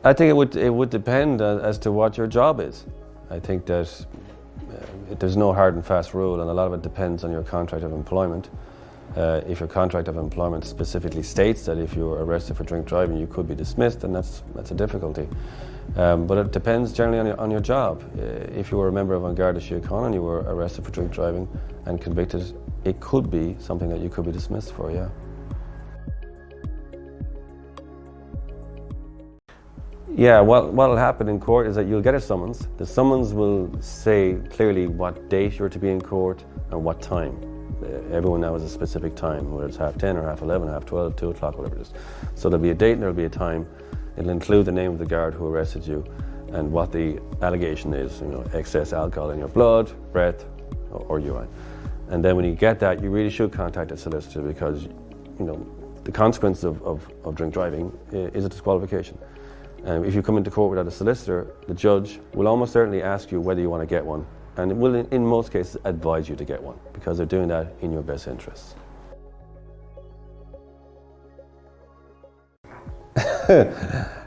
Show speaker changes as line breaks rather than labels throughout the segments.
I think it would depend as to what your job is. I think that there's no hard and fast rule, and a lot of it depends on your contract of employment. If your contract of employment specifically states that if you were arrested for drink driving, you could be dismissed, then that's a difficulty. But it depends generally on your job. If you were a member of An Garda Síochána and you were arrested for drink driving and convicted, it could be something that you could be dismissed for, yeah. Yeah, what will happen in court is that you'll get a summons. The summons will say clearly what date you're to be in court and what time. Everyone now has a specific time, whether it's 10:30 or 11:30, 12:30, 2 o'clock, whatever it is. So there'll be a date and there'll be a time. It'll include the name of the guard who arrested you and what the allegation is, excess alcohol in your blood, breath, or urine. And then when you get that, you really should contact a solicitor, because, the consequence of drink driving is a disqualification. If you come into court without a solicitor, the judge will almost certainly ask you whether you want to get one, and it will, in most cases, advise you to get one, because they're doing that in your best interests.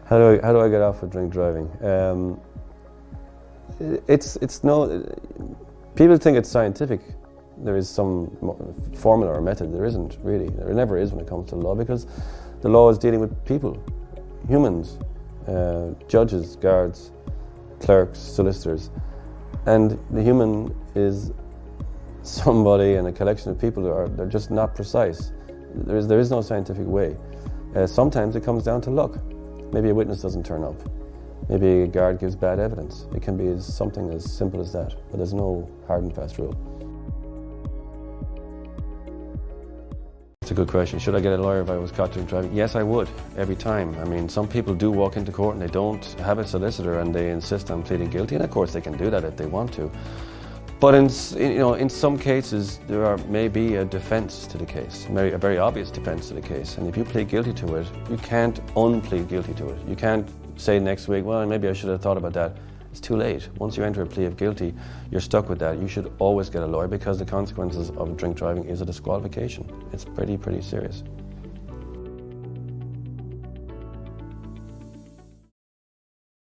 How do I get off with drink driving? People think it's scientific. There is some formula or method. There isn't really. There never is when it comes to law, because the law is dealing with people, humans. Judges, guards, clerks, solicitors, and the human is somebody and a collection of people they're just not precise. There is no scientific way. Sometimes it comes down to luck. Maybe a witness doesn't turn up. Maybe a guard gives bad evidence. It can be something as simple as that, but there's no hard and fast rule. It's a good question. Should I get a lawyer if I was caught drink driving? Yes, I would, every time. I mean, some people do walk into court and they don't have a solicitor and they insist on pleading guilty, and of course they can do that if they want to. But in some cases there may be a defence to the case, a very obvious defence to the case, and if you plead guilty to it, you can't unplead guilty to it. You can't say next week, well, maybe I should have thought about that. It's too late. Once you enter a plea of guilty, you're stuck with that. You should always get a lawyer, because the consequences of drink driving is a disqualification. It's pretty serious.